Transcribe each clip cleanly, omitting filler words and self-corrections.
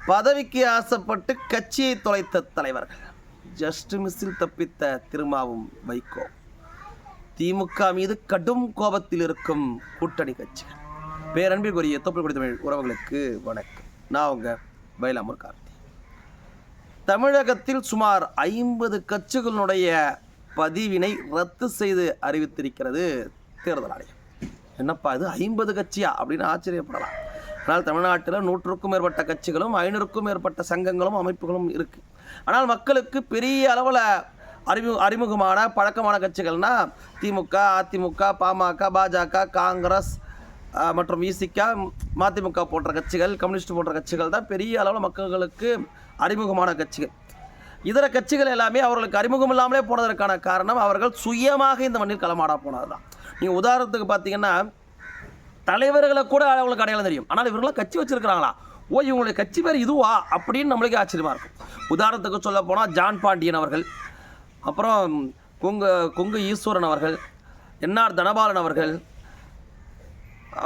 பதவிக்கு ஆசைப்பட்டு கட்சியை தொலைத்த தலைவர்கள். ஜஸ்ட் மிஸ்ஸில் தப்பித்த திருமாவும் வைகோ. திமுக மீது கடும் கோபத்தில் இருக்கும் கூட்டணி கட்சிகள். பேரன்பிற்குரிய தொப்புள் கொடி தமிழ் உறவுகளுக்கு வணக்கம். நான் உங்கள் பைலாமூர் கார்த்தி. தமிழகத்தில் சுமார் 50 கட்சிகளுடைய பதிவினை ரத்து செய்து அறிவித்திருக்கிறது தேர்தல் ஆணையம். என்னப்பா இது 50 கட்சியா அப்படின்னு ஆச்சரியப்படலாம். ஆனால் தமிழ்நாட்டில் 100க்கும் மேற்பட்ட கட்சிகளும் 500க்கும் மேற்பட்ட சங்கங்களும் அமைப்புகளும் இருக்குது. ஆனால் மக்களுக்கு பெரிய அளவில் அறிமுகமான பழக்கமான கட்சிகள்னால் திமுக, அதிமுக, பாமக, பாஜக, காங்கிரஸ் மற்றும் விசிக, மதிமுக போன்ற கட்சிகள், கம்யூனிஸ்ட் போன்ற கட்சிகள் தான் பெரிய அளவில் மக்களுக்கு அறிமுகமான கட்சிகள். இதர கட்சிகள் எல்லாமே அவர்களுக்கு அறிமுகம் இல்லாமலே போனதற்கான காரணம் அவர்கள் சுயமாக இந்த மண்ணில் களமாட போனது தான். நீங்கள் உதாரணத்துக்கு பார்த்தீங்கன்னா தலைவர்களை கூட அவங்களுக்கு அடையாளம் தெரியும். ஆனால் இவர்களாம் கட்சி வச்சுருக்கிறாங்களா, ஓ இவங்களுடைய கட்சி பேர் இதுவா அப்படின்னு நம்மளுக்கு ஆச்சரியமாக இருக்கும். உதாரணத்துக்கு சொல்ல போனால் ஜான் பாண்டியன் அவர்கள், அப்புறம் கொங்கு ஈஸ்வரன் அவர்கள், என்ஆர் தனபாலன் அவர்கள்,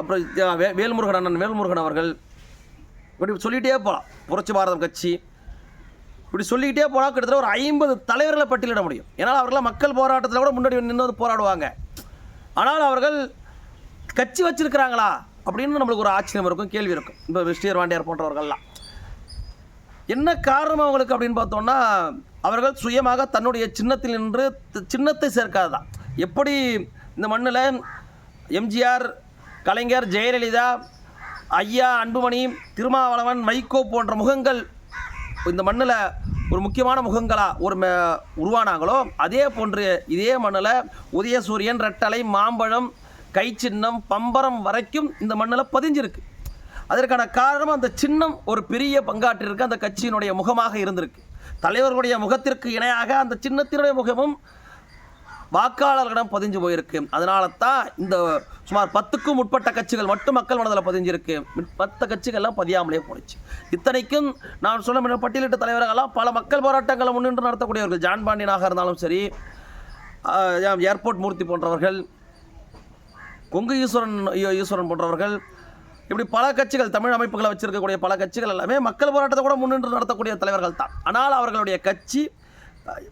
அப்புறம் வேல்முருகன் அவர்கள், இப்படி சொல்லிகிட்டே போகலாம். புரட்சி பாரதம் கட்சி, இப்படி சொல்லிக்கிட்டே போனால் கிட்டத்தட்ட ஒரு 50 தலைவர்களை பட்டியலிட முடியும். ஏன்னால் அவர்களாம் மக்கள் போராட்டத்தில் கூட முன்னாடி நின்று போராடுவாங்க. ஆனால் அவர்கள் கட்சி வச்சிருக்கிறாங்களா அப்படின்னு நம்மளுக்கு ஒரு ஆச்சரியம் இருக்கும், கேள்வி இருக்கும். இப்போ ஸ்ரீர் வாண்டியார் போன்றவர்கள்லாம் என்ன காரணம் அவங்களுக்கு அப்படின்னு பார்த்தோம்னா, அவர்கள் சுயமாக தன்னுடைய சின்னத்தில் நின்று சின்னத்தை சேர்க்காது தான். எப்படி இந்த மண்ணில் எம்ஜிஆர், கலைஞர், ஜெயலலிதா, ஐயா அன்புமணி, திருமாவளவன், வைகோ போன்ற முகங்கள் இந்த மண்ணில் ஒரு முக்கியமான முகங்களாக உருவானாங்களோ, அதே போன்று இதே மண்ணில் உதயசூரியன், ரெட்டலை, மாம்பழம், கை சின்னம், பம்பரம் வரைக்கும் இந்த மண்ணில் பதிஞ்சிருக்கு. அதற்கான காரணம் அந்த சின்னம் ஒரு பெரிய பங்காற்றிருக்கு, அந்த கட்சியினுடைய முகமாக இருந்திருக்கு. தலைவர்களுடைய முகத்திற்கு இணையாக அந்த சின்னத்தினுடைய முகமும் வாக்காளர்களிடம் பதிஞ்சு போயிருக்கு. அதனால தான் இந்த சுமார் 10க்கும் உட்பட்ட கட்சிகள் மட்டும் மக்கள் மனதில் பதிஞ்சிருக்கு. மற்ற கட்சிகள்லாம் பதியாமலே போயிடுச்சு. இத்தனைக்கும் நான் சொன்ன பட்டியலிட்ட தலைவர்களெல்லாம் பல மக்கள் போராட்டங்களை முன்னின்று நடத்தக்கூடியவர்கள். ஜான் பாண்டியனாக இருந்தாலும் சரி, ஏர்போர்ட் மூர்த்தி போன்றவர்கள், கொங்கு ஈஸ்வரன் போன்றவர்கள், இப்படி பல கட்சிகள், தமிழ் அமைப்புகளை வச்சிருக்கக்கூடிய பல கட்சிகள் எல்லாமே மக்கள் போராட்டத்தை கூட முன்னின்று நடத்தக்கூடிய தலைவர்கள் தான். ஆனால் அவர்களுடைய கட்சி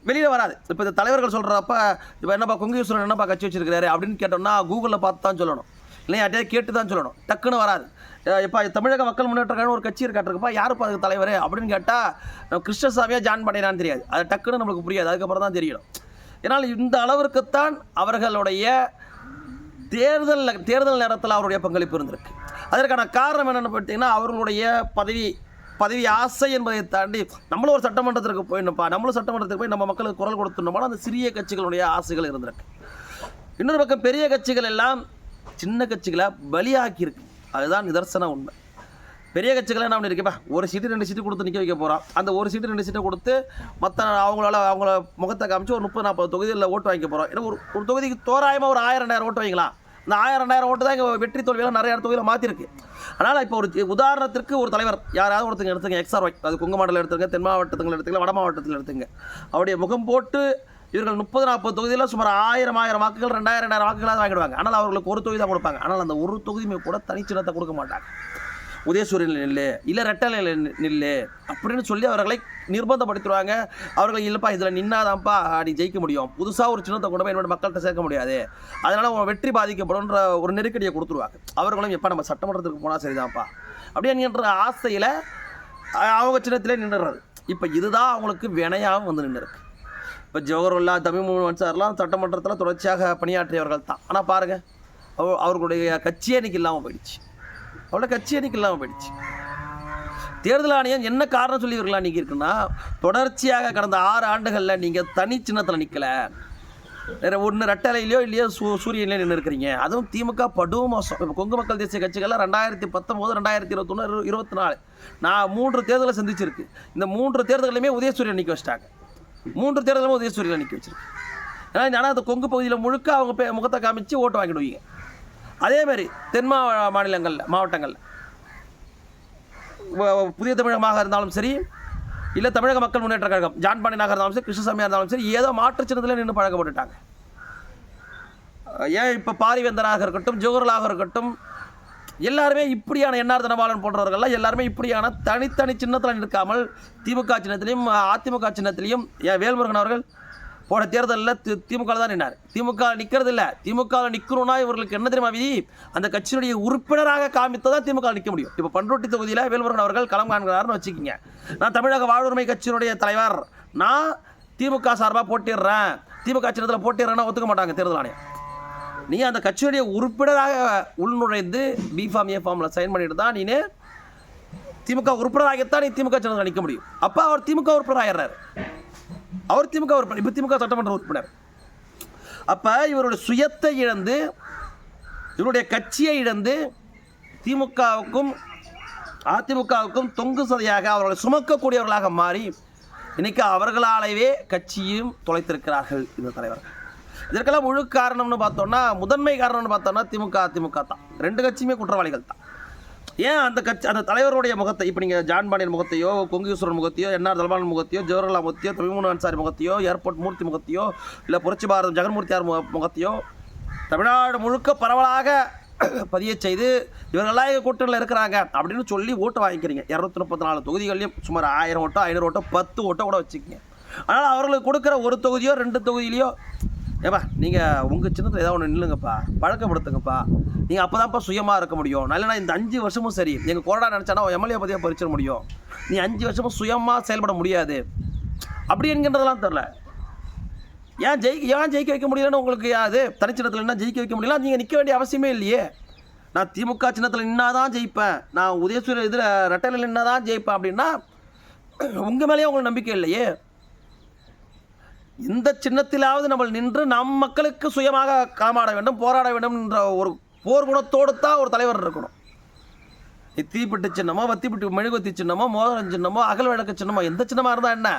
வெளியில் வராது. இப்போ இந்த தலைவர்கள் சொல்கிறப்ப இப்போ என்னப்பா கொங்கு ஈஸ்வரன் என்னப்பா கட்சி வச்சிருக்கிறாரு அப்படின்னு கேட்டோம்னா கூகுளில் பார்த்து தான் சொல்லணும், இல்லை யார்ட்டே கேட்டு தான் சொல்லணும். டக்குன்னு வராது. இப்போ தமிழக மக்கள் முன்னேற்ற கழகம் ஒரு கட்சி இருக்காட்டிருக்குப்பா, யாருப்பா அதுக்கு தலைவர் அப்படின்னு கேட்டால் கிருஷ்ணசாமியாக ஜான் பண்ணினான்னு தெரியாது. அது டக்குன்னு நம்மளுக்கு புரியாது, அதுக்கப்புறம் தான் தெரியணும். ஏன்னால் இந்த அளவிற்குத்தான் அவர்களுடைய தேர்தல் நேரத்தில் அவருடைய பங்களிப்பு இருந்திருக்கு. அதற்கான காரணம் என்னென்னு பார்த்தீங்கன்னா, அவர்களுடைய பதவி ஆசை என்பதை தாண்டி நம்மளும் ஒரு சட்டமன்றத்திற்கு போயிடணும்ப்பா, நம்மளும் சட்டமன்றத்துக்கு போய் நம்ம மக்களுக்கு குரல் கொடுத்துட்டோம்னா அந்த சிறிய கட்சிகளுடைய ஆசைகள் இருந்திருக்கு. இன்னொரு பக்கம் பெரிய கட்சிகள் எல்லாம் சின்ன கட்சிகளை பலியாக்கியிருக்கு. அதுதான் நிதர்சன உண்மை. பெரிய கட்சிகளை என்ன பண்ணியிருக்கப்பா, ஒரு சீட்டு 2 சீட்டு கொடுத்து நிற்க வைக்க போகிறோம். அந்த ஒரு சீட்டு 2 சீட்டை கொடுத்து மற்ற அவங்கள முகத்தை காமிச்சு ஒரு 30-40 தொகுதியில் ஓட்டு வாங்கிக்க போகிறோம். ஏன்னா ஒரு தொகுதிக்கு தோராயமாக ஒரு 1000-2000 ஓட்டு வைக்கலாம். இந்த 1000-2000 ஓட்டு தான் இங்கே வெற்றி தோல்வியெல்லாம் நிறைய தொகுதியில் மாற்றிருக்கு. ஆனால் இப்போ ஒரு உதாரணத்திற்கு ஒரு தலைவர் யாராவது ஒருத்தங்க எடுத்துங்க, XRY, அது கொங்கு மாவட்டத்தில் எடுத்துங்க, தென் மாவட்டத்தில் எடுத்துங்க, வட மாவட்டத்தில் எடுத்துங்க. அவருடைய முகம் போட்டு இவர்கள் 30-40 தொகுதியில் சுமார் 1000 வாக்குகள், 2000 வாக்குகளாக வாங்கிடுவாங்க. ஆனால் அவர்களுக்கு ஒரு தொகுதி தான் கொடுப்பாங்க. ஆனால் அந்த ஒரு தொகுதியுமே கூட தனிச்சின்னத்தை கொடுக்க மாட்டாங்க. உதயசூரியன் நில்லு, இல்லை ரெட்டலை நில்லு அப்படின்னு சொல்லி அவர்களை நிர்பந்தப்படுத்திடுவாங்க. அவர்கள் இல்லைப்பா இதில் நின்னாதான்ப்பா நீ ஜெயிக்க முடியும், புதுசாக ஒரு சின்னத்தை கொண்டு போய் என்னோட மக்கள்கிட்ட சேர்க்க முடியாது, அதனால் வெற்றி பாதிக்கப்படும்ன்ற ஒரு நெருக்கடியை கொடுத்துருவாங்க. அவர்களும் எப்போ நம்ம சட்டமன்றத்துக்கு போனால் சரிதான்ப்பா அப்படின்ற ஆசையில் அவங்க சின்னத்திலே நின்றுறது. இப்போ இதுதான் அவங்களுக்கு வினையாகவும் வந்து நின்றுருக்கு. இப்போ ஜவஹர்லா, தமிழ் சார்லாம் சட்டமன்றத்தில் தொடர்ச்சியாக பணியாற்றியவர்கள் தான். ஆனால் பாருங்கள், அவர்களுடைய கட்சியே இன்றைக்கி இல்லாமல் போயிடுச்சு. அவ்வளோ கட்சி எண்ணிக்கை இல்லாமல் போயிடுச்சு. தேர்தல் ஆணையம் என்ன காரணம் சொல்லி இவர்களாக நீக்கியிருக்குன்னா, தொடர்ச்சியாக கடந்த 6 ஆண்டுகளில் நீங்கள் தனி சின்னத்தில் நிற்கலை, வேறு ஒன்று ரெட்டலையிலையோ இல்லையோ சூரியன்லேயோ நின்று இருக்கிறீங்க. அதுவும் திமுக படும் மோசம். இப்போ கொங்கு மக்கள் தேசிய கட்சிகளில் 2019, 2021, 2024 நான் 3 தேர்தலை சந்திச்சிருக்கு. இந்த 3 தேர்தலையுமே உதயசூரியன் நிற்க வச்சிட்டாங்க. 3 தேர்தலுமே உதயசூரியன் நிற்க வச்சிருக்கு. ஏன்னா அந்த கொங்கு பகுதியில் முழுக்க அவங்க முகத்தை காமிச்சு ஓட்டு வாங்கிடுவீங்க. அதேமாதிரி தென் மாவட்டங்களில் புதிய தமிழகமாக இருந்தாலும் சரி, இல்லை தமிழக மக்கள் முன்னேற்ற கழகம், ஜான் பாண்டியனாக இருந்தாலும் சரி, கிருஷ்ணசாமியாக இருந்தாலும் சரி, ஏதோ மாற்று சின்னத்தில் நின்று பழக்கப்பட்டுட்டாங்க. ஏன் இப்போ பாரிவேந்தராக இருக்கட்டும், ஜோகர்லாக இருக்கட்டும், எல்லாருமே இப்படியான என்ஆர் தனபாலன் போன்றவர்கள்லாம் எல்லாருமே இப்படியான தனித்தனி சின்னத்தில் நிற்காமல் திமுக சின்னத்திலையும் அதிமுக சின்னத்திலையும் வேல்முருகன் அவர்கள் போன தேர்தலில் திமுக தான் நின்னார். திமுக நிற்கிறது இல்லை. திமுக நிற்கணும்னா இவர்களுக்கு என்ன தெரியுமா விதி? அந்த கட்சியினுடைய உறுப்பினராக காமித்து தான் திமுக நிற்க முடியும். இப்போ பண்ருட்டி தொகுதியில் வேல்முருகன் அவர்கள் களம் காண்கிறார்னு வச்சுக்கிங்க. நான் தமிழக வாழ்வுரிமை கட்சியினுடைய தலைவர், நான் திமுக சார்பாக போட்டிடுறேன், திமுக சின்னத்தில் போட்டிடுறேன்னா ஒத்துக்க மாட்டாங்க தேர்தல் ஆணையம். நீ அந்த கட்சியுடைய உறுப்பினராக உள்நுழைந்து பிஃபார்ம் ஏஃபார்மில் சைன் பண்ணிட்டு தான் நீ திமுக உறுப்பினராகத்தான் நீ திமுக சின்னத்தில் நிற்க முடியும். அப்போ அவர் திமுக உறுப்பினர் ஆயிடுறாரு. அவர் திமுக உறுப்பினர், இப்போ திமுக சட்டமன்ற உறுப்பினர். அப்போ இவருடைய சுயத்தை இழந்து, இவருடைய கட்சியை இழந்து திமுகவுக்கும் அதிமுகவுக்கும் தொங்கு சதையாக அவர்களை சுமக்கக்கூடியவர்களாக மாறி இன்னைக்கு அவர்களாலேயே கட்சியும் தொலைத்திருக்கிறார்கள் இந்த தலைவர்கள். இதற்கெல்லாம் முழு காரணம்னு பார்த்தோம்னா, முதன்மை காரணம்னு பார்த்தோம்னா திமுக அதிமுக தான். ரெண்டு கட்சியுமே குற்றவாளிகள் தான். ஏன் அந்த கட்சி அந்த தலைவருடைய முகத்தை இப்போ நீங்கள் ஜான் பாண்டியன் முகத்தையோ, கொங்கீஸ்வரன் முகத்தையோ, என்ஆர் தனபாலன் முகத்தையோ, ஜவஹர்லால் முகத்தையோ, தமிழ்மூன் அன்சாரி முகத்தையோ, ஏர்போர்ட் மூர்த்தி முகத்தையோ, இல்லை புரட்சி பாரதம் ஜெகன்மூர்த்தியார் முகத்தையோ தமிழ்நாடு முழுக்க பரவலாக பதிய செய்து இவர்களெல்லாம் எங்கள் கூட்டணியில் இருக்கிறாங்க அப்படின்னு சொல்லி ஓட்டு வாங்கிக்கிறீங்க. 234 தொகுதிகளையும் சுமார் 1000 ஓட்டோ 500 ஓட்டோ 10 ஓட்டோ கூட வச்சுக்கிங்க. ஆனால் அவர்களுக்கு கொடுக்குற ஒரு தொகுதியோ 2 தொகுதியிலையோ ஏப்பா நீங்கள் உங்கள் சின்னத்தில் ஏதாவது ஒன்று நில்லுங்கப்பா, பழக்கப்படுத்துங்கப்பா, நீங்கள் அப்போ தான்ப்பா சுயமாக இருக்க முடியும். நல்லனா இந்த 5 வருஷமும் சரி எங்கள் கொறடா நினச்சானா எம்எல்ஏ பற்றியாக பறிச்சிட முடியும், நீ 5 வருஷமும் சுயமாக செயல்பட முடியாது அப்படி என்கின்றதெல்லாம் தெரில. ஏன் ஜெயிக்க வைக்க முடியலன்னு உங்களுக்கு அது தனிச்சின்னத்தில் என்ன ஜெயிக்க வைக்க முடியல? நீங்கள் நிற்க வேண்டிய அவசியமே இல்லையே. நான் திமுக சின்னத்தில் நின்னா தான் ஜெயிப்பேன், நான் உதயசூரிய இதில் ரெட்டையில் நின்னா தான் ஜெயிப்பேன் அப்படின்னா உங்கள் மேலேயே உங்களுக்கு நம்பிக்கை இல்லையே. இந்த சின்னத்திலாவது நம்ம நின்று நம் மக்களுக்கு சுயமாக களமாட வேண்டும், போராட வேண்டும் என்ற ஒரு போர் குணத்தோடு தான் ஒரு தலைவர் இருக்கணும். தீப்பிட்டு சின்னமோ, வத்திப்பிட்டு மெழுகுவத்தி சின்னமோ, மோதிரம் சின்னமோ, அகல் விளக்கு சின்னமோ, எந்த சின்னமாக இருந்தால் என்ன,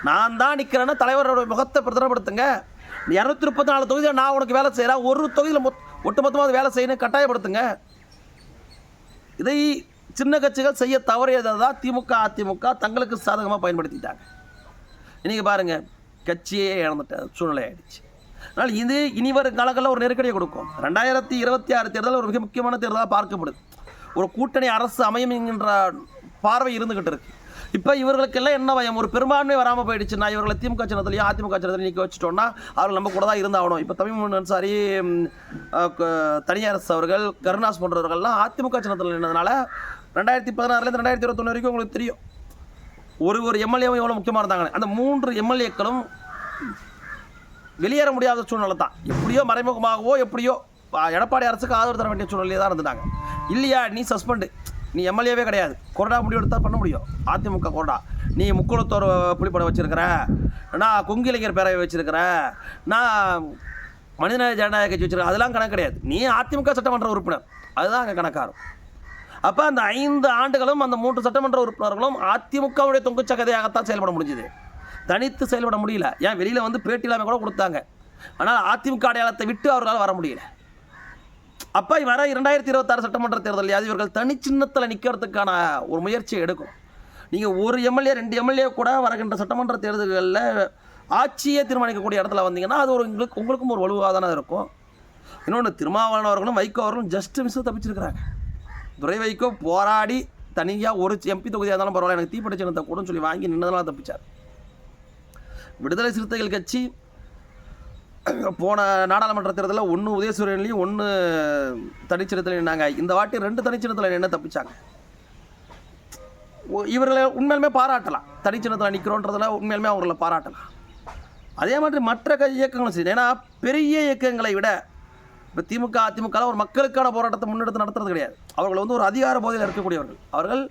நான் தான் நிற்கிறேன்னா தலைவரோட முகத்தை பிரதமப்படுத்துங்க. 234 தொகுதியில் நான் உனக்கு வேலை செய்கிறேன், ஒரு தொகுதியில் ஒட்டுமொத்தமாக வேலை செய்யணும் கட்டாயப்படுத்துங்க. இதை சின்ன கட்சிகள் செய்ய தவறியதை தான் திமுக அதிமுக தங்களுக்கு சாதகமாக பயன்படுத்திட்டாங்க. இன்றைக்கி பாருங்கள், கட்சியே இழந்துட்ட சூழ்நிலை ஆகிடுச்சு. அதனால் இது இனி வரும் காலங்களில் ஒரு நெருக்கடியை கொடுக்கும். 2026 தேர்தல் ஒரு மிக முக்கியமான தேர்தலாக பார்க்கப்படுது. ஒரு கூட்டணி அரசு அமையும் என்கின்ற பார்வை இருந்துக்கிட்டு இருக்கு. இப்போ இவர்களுக்கெல்லாம் என்ன பயம், ஒரு பெரும்பான்மை வராமல் போயிடுச்சுன்னா இவர்களை திமுக சின்னத்திலையும் அதிமுக சின்னத்திலையும் நிற்க வச்சுட்டோன்னா அவர்கள் நம்ம கூட தான் இருந்தாகணும். இப்போ தமிழ்மூன் அன்சாரி, தனியரசு அவர்கள், கருணாஸ் போன்றவர்கள்லாம் அதிமுக சின்னத்தில் நின்றதுனால 2016 2021 வரைக்கும் உங்களுக்கு தெரியும் ஒரு எம்எல்ஏவும் எவ்வளோ முக்கியமாக இருந்தாங்க. அந்த 3 எம்எல்ஏக்களும் வெளியேற முடியாத சூழ்நிலை தான். எப்படியோ மறைமுகமாகவோ எப்படியோ எடப்பாடி அரசுக்கு ஆதரவு தர வேண்டிய சூழ்நிலையே தான் இருந்தாங்க. இல்லையா, நீ சஸ்பெண்டு, நீ எம்எல்ஏவே கிடையாது, கொறடா முடிவு எடுத்தால் பண்ண முடியும். அதிமுக கொறடா, நீ முக்குளத்தோர் புலிப்படம் வச்சுருக்கிற, நான் கொங்கிலைஞர் பேரவை வச்சுருக்கிற, நான் மனிதநேய ஜனநாயக கட்சி வச்சுருக்கேன், அதெல்லாம் கணக்கு கிடையாது. நீ அதிமுக சட்டமன்ற உறுப்பினர், அதுதான் அங்கே கணக்காகும். அப்போ அந்த 5 ஆண்டுகளும் அந்த 3 சட்டமன்ற உறுப்பினர்களும் அதிமுகவுடைய தொங்குச்சகதையாகத்தான் செயல்பட முடிஞ்சுது, தனித்து செயல்பட முடியல. ஏன் வெளியில் வந்து பேட்டி இல்லாமல் கூட கொடுத்தாங்க, ஆனால் அதிமுக அடையாளத்தை விட்டு அவர்களால் வர முடியல. அப்போ வர 2026 சட்டமன்ற தேர்தல் இவர்கள் தனி சின்னத்தில் நிற்கிறதுக்கான ஒரு முயற்சியை எடுக்கும். நீங்கள் ஒரு எம்எல்ஏ 2 எம்எல்ஏ கூட வருகின்ற சட்டமன்ற தேர்தல்களில் ஆட்சியை தீர்மானிக்கக்கூடிய இடத்துல வந்தீங்கன்னா அது ஒரு உங்களுக்கும் ஒரு வலுவாக தானே இருக்கும். இன்னொன்று, திருமாவளவன் அவர்களும் வைகோ அவர்களும் ஜஸ்ட் மிஸ் தப்பிச்சிருக்கிறாங்க. துரை வைகோ போராடி தனியாக ஒரு எம்பி தொகுதியாக இருந்தாலும் பரவாயில்ல, எனக்கு தீப்பட்ட சின்னத்தை கூட சொல்லி வாங்கி நின்றதெல்லாம் தப்பிச்சார். விடுதலை சிறுத்தைகள் கட்சி போன நாடாளுமன்ற தேர்தலில் 1 உதயசூரியன்லையும் 1 தனிச்சின்னத்தில் நின்னாங்க. இந்த வாட்டி 2 தனிச்சின்னத்தில் நின்று தப்பிச்சாங்க. இவர்களை உண்மையிலுமே பாராட்டலாம், தனிச்சின்னத்தில் நிற்கிறோன்றதில் உண்மையிலுமே அவர்களை பாராட்டலாம். அதே மாதிரி மற்ற இயக்கங்களும் சரி. ஏன்னா பெரிய இயக்கங்களை விட இப்போ திமுக அதிமுக ஒரு மக்களுக்கான போராட்டத்தை முன்னெடுத்து நடத்துறது கிடையாது. அவர்கள் வந்து ஒரு அதிகார போதையில் இருக்கக்கூடியவர்கள், அவர்கள்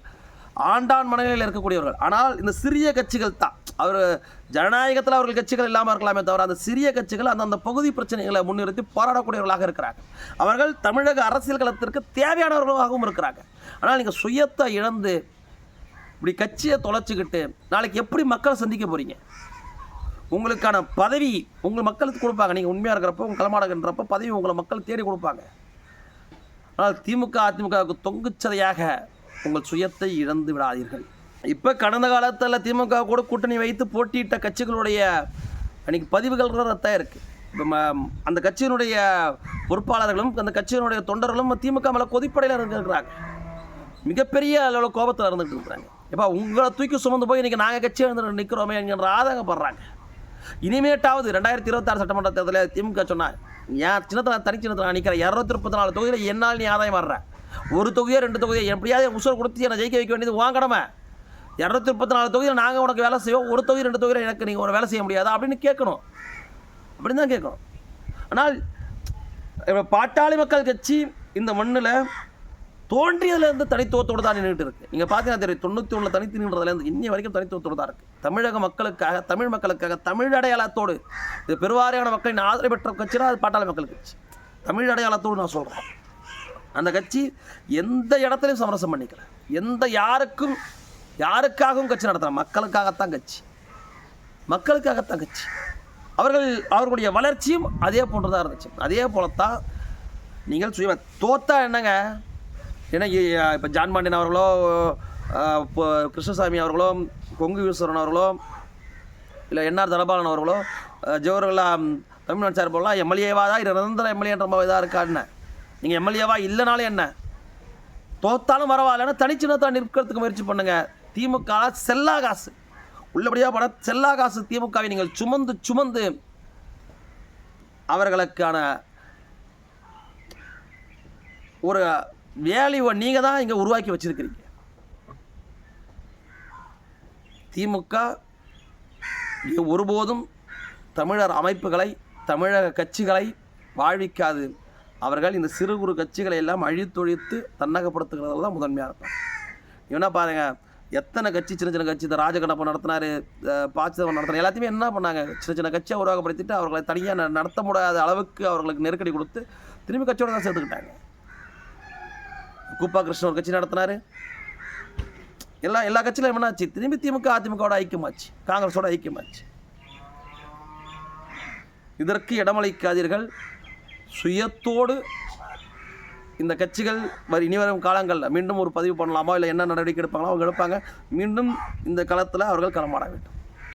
ஆண்டான் மனநிலையில் இருக்கக்கூடியவர்கள். ஆனால் இந்த சிறிய கட்சிகள் தான், அவர் ஜனநாயகத்தில் அவர்கள் கட்சிகள் இல்லாமல் இருக்கலாமே தவிர அந்த சிறிய கட்சிகள் அந்த பகுதி பிரச்சனைகளை முன்னிறுத்தி போராடக்கூடியவர்களாக இருக்கிறாங்க. அவர்கள் தமிழக அரசியல் களத்திற்கு தேவையானவர்களாகவும் இருக்கிறாங்க. ஆனால் நீங்கள் சுயத்தை இழந்து இப்படி கட்சியை தொலைச்சிக்கிட்டு நாளைக்கு எப்படி மக்களை சந்திக்க போகிறீங்க? உங்களுக்கான பதவி உங்கள் மக்களுக்கு கொடுப்பாங்க. நீங்கள் உண்மையாக இருக்கிறப்போ, உங்கள் களமாடுகின்றப்போ பதவி உங்களை மக்கள் தேடி கொடுப்பாங்க. ஆனால் திமுக அதிமுகவுக்கு தொங்குச்சதையாக உங்கள் சுயத்தை இழந்து விடாதீர்கள். இப்போ கடந்த காலத்தில் திமுக கூட கூட்டணி வைத்து போட்டியிட்ட கட்சிகளுடைய அன்றைக்கி பதிவுகள் ரத்தாக இருக்குது. அந்த கட்சியினுடைய பொறுப்பாளர்களும் அந்த கட்சியினுடைய தொண்டர்களும் திமுக மேலே கொதிப்படையில் இருக்கிறாங்க. மிகப்பெரிய அளவில் கோபத்தில் இருந்துகிட்டு இருக்கிறாங்க. இப்போ உங்களை தூக்கி சுமந்து போய் இன்றைக்கி நாங்கள் கட்சியை இருந்து நிற்கிறோமே என்கிற ஆதங்கப்படுறாங்க. இனிமேட்டாவது 2026 சட்டமன்ற தேர்தலில் திமுக சொன்னால் ஏன் சின்னத்தில் தனி சின்னத்தில் நான் நிற்கிறேன் 234 தொகுதியில் என்னால் நீ ஆதாயம் வர்ற ஒரு தொகுதியோ 2 தொகுதியோ எப்படியாவது உசுரை கொடுத்து என்னை ஜெயிக்க வைக்க வேண்டியது வாங்கடமை. 234 தொகுதியில் நாங்கள் உனக்கு வேலை செய்வோம், ஒரு தொகுதி 2 தொகுதியில் எனக்கு நீங்கள் ஒரு வேலை செய்ய முடியாதா அப்படின்னு கேட்கணும். அப்படின்னு தான் கேட்கணும். ஆனால் பாட்டாளி மக்கள் கட்சி இந்த மண்ணில் தோன்றியதுலேருந்து தனித்துவத்தோடு தான் நின்றுட்டு இருக்குது. நீங்கள் பார்த்தீங்கன்னா தெரியும் 91 தனித்து நின்றதுலேருந்து இன்னி வரைக்கும் தனித்துவத்தோடு தான் இருக்குது. தமிழக மக்களுக்காக, தமிழ் மக்களுக்காக, தமிழ் அடையாளத்தோடு இது பெருவாரியான மக்களின் ஆதரவு பெற்ற கட்சினா அது பாட்டாளி மக்கள் கட்சி. தமிழ் அடையாளத்தோடு நான் சொல்கிறேன். அந்த கட்சி எந்த இடத்துலையும் சமரசம் பண்ணிக்கல, யாருக்காகவும் கட்சி நடத்துகிறாங்க. மக்களுக்காகத்தான் கட்சி, மக்களுக்காகத்தான் கட்சி. அவர்களுடைய வளர்ச்சியும் அதே போன்று தான் இருந்துச்சு. அதே போலத்தான் நீங்கள் சுய தோத்தா என்னங்க, ஏன்னா இப்போ ஜான் பாண்டியன் அவர்களோ, இப்போ கிருஷ்ணசாமி அவர்களோ, கொங்கு ஈஸ்வரன் அவர்களோ, இல்லை என்ஆர் தனபாலன் அவர்களோ, ஜவஹர்லா தமிழ்நாடு சார்பெல்லாம் எம்எல்ஏவாக தான் நிரந்தர எம்எல்ஏன்ற மாதிரி இதாக இருக்கான்னு. நீங்கள் எம்எல்ஏவா இல்லைனாலும் என்ன, தோத்தாலும் பரவாயில்லன்னா தனிச்சின்னத்தான் நிற்கிறதுக்கு முயற்சி பண்ணுங்கள். திமுக செல்லா காசு உள்ளபடியாக பட செல்லா காசு திமுகவை நீங்கள் சுமந்து அவர்களுக்கான ஒரு வேல்யூவை நீங்கள் தான் இங்கே உருவாக்கி வச்சிருக்கிறீங்க. திமுக ஒருபோதும் தமிழர் அமைப்புகளை, தமிழக கட்சிகளை வாழ்விக்காது. அவர்கள் இந்த சிறு குறு கட்சிகளை எல்லாம் அழித்தொழித்து தன்னகப்படுத்துகிறதுல தான் முதன்மையாக இருப்பாங்க. இவனா பாருங்கள், எத்தனை கட்சி சின்ன சின்ன கட்சி, இந்த ராஜகண்ணப்பன் நடத்தினார், பாச்சிதவன் நடத்தினார், எல்லாத்தையுமே என்ன பண்ணாங்க, சின்ன சின்ன கட்சியை உருவாக்கப்படுத்திட்டு அவர்களை தனியாக நடத்த முடியாத அளவுக்கு அவர்களுக்கு நெருக்கடி கொடுத்து திரும்பி கட்சியோடு தான் சேர்த்துக்கிட்டாங்க. கூப்பா கிருஷ்ணன் ஒரு கட்சி நடத்தினார். எல்லா கட்சியிலும் என்னாச்சு, திரும்பி திமுக அதிமுகவோட ஐக்கியமாச்சு, காங்கிரஸோட ஐக்கியமாச்சு. இதற்கு இடமளிக்காதீர்கள். சுயத்தோடு இந்த கட்சிகள் இனி வரும் காலங்களில் மீண்டும் ஒரு பதிவு பண்ணலாமா, இல்லை என்ன நடவடிக்கை எடுப்பாங்களோ அவங்க எடுப்பாங்க. மீண்டும் இந்த களத்தில் அவர்கள் களமாட வேண்டும்.